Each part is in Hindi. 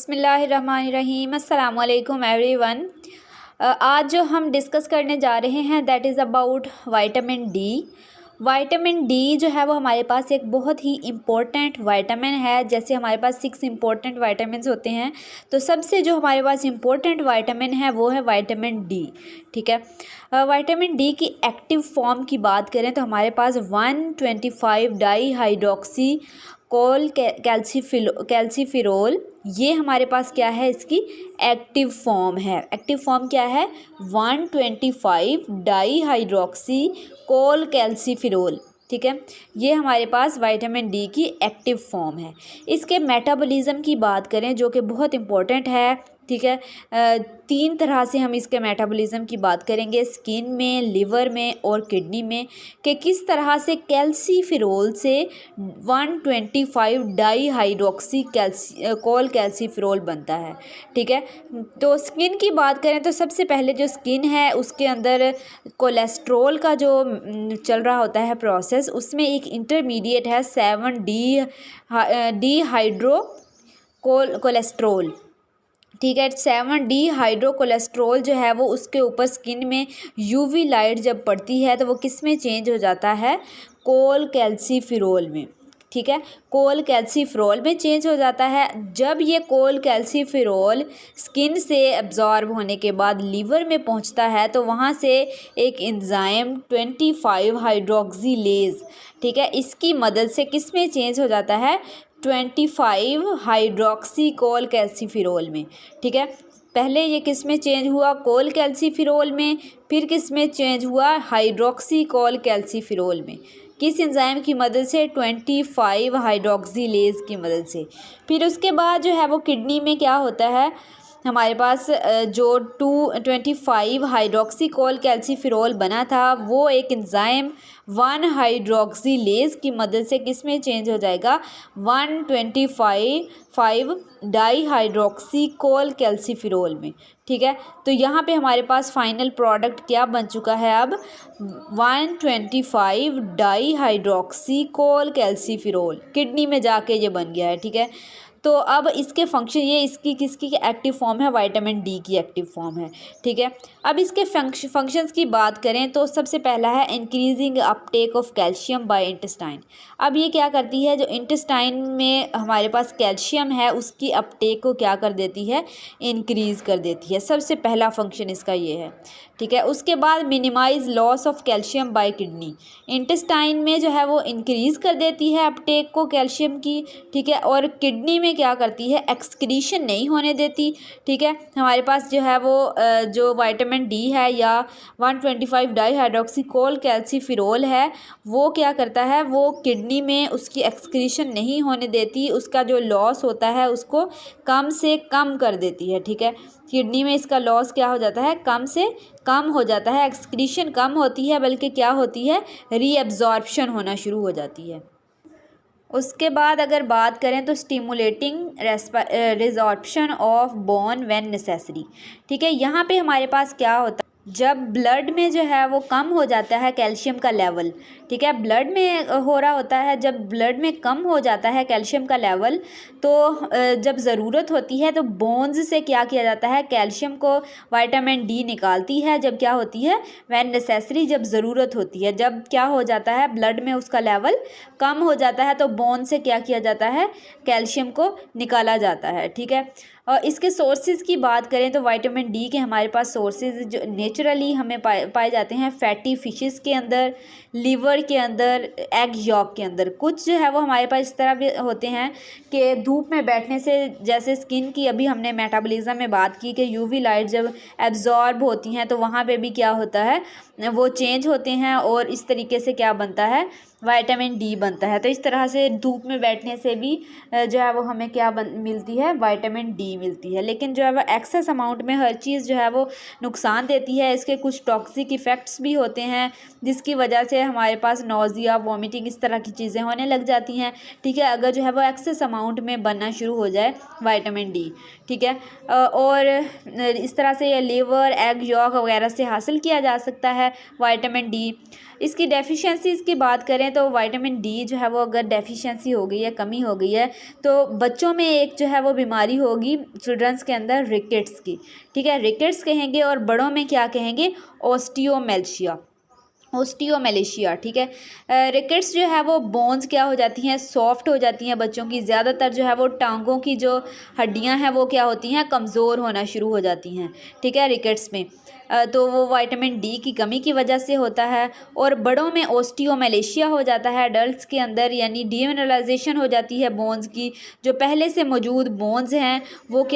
बिस्मिल्लाहिर्रहमानिर्रहीम अस्सलाम वालेकुम एवरीवन। आज जो हम डिस्कस करने जा रहे हैं that is about vitamin D. Vitamin D जो है वो हमारे पास एक बहुत ही इम्पोर्टेंट विटामिन है। जैसे हमारे पास 6 इम्पोर्टेंट विटामिन्स होते हैं, तो सबसे जो हमारे पास इम्पोर्टेंट विटामिन है वो है विटामिन डी। ठीक है, विटामिन डी की एक्टिव फॉर्म की बात करें तो हमारे पास 125 डाई हाइड्रोक्सी कैल्सीफिरोल, ये हमारे पास क्या है, इसकी एक्टिव फॉर्म है। एक्टिव फॉर्म क्या है, 125 डाई हाइड्रोक्सी कैल्सीफिरोल। ठीक है, ये हमारे पास विटामिन डी की एक्टिव फॉर्म है। इसके मेटाबॉलिज्म की बात करें जो कि बहुत इम्पोर्टेंट है। ठीक है, 3 तरह से हम इसके मेटाबॉलिज्म की बात करेंगे, स्किन में, लिवर में और किडनी में, कि किस तरह से कैल्सीफिरोल से 125 डाई हाइड्रोक्सी कैल्सीफिरोल बनता है। ठीक है, तो स्किन की बात करें तो सबसे पहले जो स्किन है उसके अंदर कोलेस्ट्रॉल का जो चल रहा होता है प्रोसेस, उसमें एक इंटरमीडिएट है 7D हाइड्रो कोलेस्ट्रॉल। ठीक है, 7D हाइड्रो कोलेस्ट्रॉल जो है वो उसके ऊपर स्किन में यूवी लाइट जब पड़ती है तो वो किस में चेंज हो जाता है, कैल्सीफिरोल में। ठीक है, कैल्सीफिरोल में चेंज हो जाता है। जब ये कैल्सीफिरोल स्किन से एब्जॉर्ब होने के बाद लीवर में पहुंचता है तो वहां से एक एंजाइम 25 हाइड्रोक्सिलेज, ठीक है, इसकी मदद से किस में चेंज हो जाता है, 25 हाइड्रोक्सी कैल्सीफिरोल में। ठीक है, पहले ये किस में चेंज हुआ, कैल्सीफिरोल में, फिर किस में चेंज हुआ, हाइड्रोक्सी कैल्सीफिरोल में। किस एंजाइम की मदद से, 25 हाइड्रोक्सिलेज की मदद से। फिर उसके बाद जो है वो किडनी में क्या होता है, हमारे पास जो 25 हाइड्रोक्सी कैल्सीफिरोल बना था वो एक एंजाइम 1 हाइड्रोक्सिलेज की मदद से किस में चेंज हो जाएगा, 125 डाई हाइड्रोक्सी कैल्सीफिरोल में। ठीक है, तो यहाँ पे हमारे पास फाइनल प्रोडक्ट क्या बन चुका है, अब 125 डाई हाइड्रोक्सी कैल्सीफिरोल किडनी में जाके ये बन गया है। ठीक है, तो अब इसके फंक्शन, ये इसकी किसकी एक्टिव फॉर्म है, विटामिन डी की एक्टिव फॉर्म है। ठीक है, अब इसके फंक्शंस की बात करें तो सबसे पहला है increasing Uptake of calcium bye intestine. अब ये क्या करती है, जो इंटेस्टाइन में हमारे पास कैल्शियम है उसकी अपटेक को क्या कर देती है, इंक्रीज़ कर देती है। सबसे पहला फंक्शन इसका ये है। ठीक है, उसके बाद minimize loss of calcium by kidney, intestine में जो है वो इंक्रीज़ कर देती है अपटेक को कैल्शियम की। ठीक है, और किडनी में क्या करती है, एक्सक्रीशन नहीं होने देती। ठीक है, हमारे पास जो है वो जो विटामिन डी है या 125 डाई हाइड्रोक्सी कैल्सीफिरोल है वो क्या करता है, वो किडनी में उसकी एक्सक्रीशन नहीं होने देती, उसका जो लॉस होता है उसको कम से कम कर देती है। ठीक है, किडनी में इसका लॉस क्या हो जाता है, कम से कम हो जाता है, एक्सक्रीशन कम होती है बल्कि क्या होती है, रीअब्जॉर्प्शन होना शुरू हो जाती है। उसके बाद अगर बात करें तो stimulating resorption of bone when necessary. ठीक है, यहाँ पे हमारे पास क्या होता है, जब ब्लड में जो है वो कम हो जाता है कैल्शियम का लेवल। ठीक है, ब्लड में हो रहा होता है, जब ब्लड में कम हो जाता है कैल्शियम का लेवल तो जब ज़रूरत होती है तो बोन्स से क्या किया जाता है, कैल्शियम को विटामिन डी निकालती है। जब क्या होती है, व्हेन नेसेसरी, जब ज़रूरत होती है, जब क्या हो जाता है ब्लड में उसका लेवल कम हो जाता है तो बोन से क्या किया जाता है, कैल्शियम को निकाला जाता है। ठीक है, और इसके सोर्सेज की बात करें तो विटामिन डी के हमारे पास सोर्सेज जो नेचुरली हमें पाए जाते हैं फैटी फिशेस के अंदर, लिवर के अंदर, एग यॉक के अंदर। कुछ जो है वो हमारे पास इस तरह भी होते हैं कि धूप में बैठने से, जैसे स्किन की अभी हमने मेटाबॉलिज्म में बात की कि यूवी लाइट जब एब्जॉर्ब होती हैं तो वहाँ पे भी क्या होता है, वो चेंज होते हैं और इस तरीके से क्या बनता है, विटामिन डी बनता है। तो इस तरह से धूप में बैठने से भी जो है वो हमें क्या मिलती है, विटामिन डी मिलती है। लेकिन जो है वो एक्सेस अमाउंट में हर चीज़ जो है वो नुकसान देती है। इसके कुछ टॉक्सिक इफ़ेक्ट्स भी होते हैं जिसकी वजह से हमारे पास नौजिया, वॉमिटिंग, इस तरह की चीज़ें होने लग जाती हैं। ठीक है, अगर जो है वो एक्सेस अमाउंट में बनना शुरू हो जाए विटामिन डी। ठीक है, और इस तरह से ये लीवर, एग यॉक वगैरह से हासिल किया जा सकता है विटामिन डी। इसकी डेफिशिएंसीज़ की बात करें करें तो विटामिन डी जो है वो अगर डेफिशिएंसी हो गई है, कमी हो गई है, तो बच्चों में एक जो है वो बीमारी होगी चिल्ड्रंस के अंदर, रिकेट्स की, ठीक है, रिकेट्स कहेंगे। और बड़ों में क्या कहेंगे, ओस्टियोमेलेशिया, ठीक है। रिकेट्स जो है वो बोन्स क्या हो जाती हैं, सॉफ्ट हो जाती हैं बच्चों की, ज़्यादातर जो है वो टांगों की जो हड्डियां हैं वो क्या होती हैं, कमज़ोर होना शुरू हो जाती हैं, ठीक है, रिकेट्स में। तो वो विटामिन डी की कमी की वजह से होता है। और बड़ों में ओस्टियोमेलेशिया हो जाता है एडल्ट्स के अंदर, यानी डीमिनरलाइजेशन हो जाती है बोन्स की, जो पहले से मौजूद बोन्स हैं वो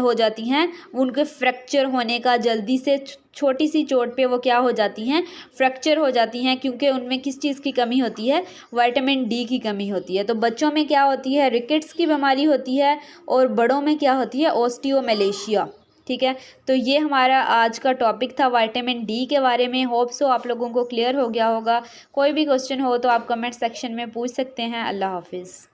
हो जाती हैं, उनके फ्रैक्चर होने का जल्दी से, छोटी सी चोट पे वो क्या हो जाती हैं, फ्रैक्चर हो जाती हैं, क्योंकि उनमें किस चीज़ की कमी होती है, विटामिन डी की कमी होती है। तो बच्चों में क्या होती है, रिकेट्स की बीमारी होती है, और बड़ों में क्या होती है, ओस्टियोमेलेशिया, ठीक है। तो ये हमारा आज का टॉपिक था विटामिन डी के बारे में। होप सो आप लोगों को क्लियर हो गया होगा। कोई भी क्वेश्चन हो तो आप कमेंट सेक्शन में पूछ सकते हैं। अल्लाह हाफिज़।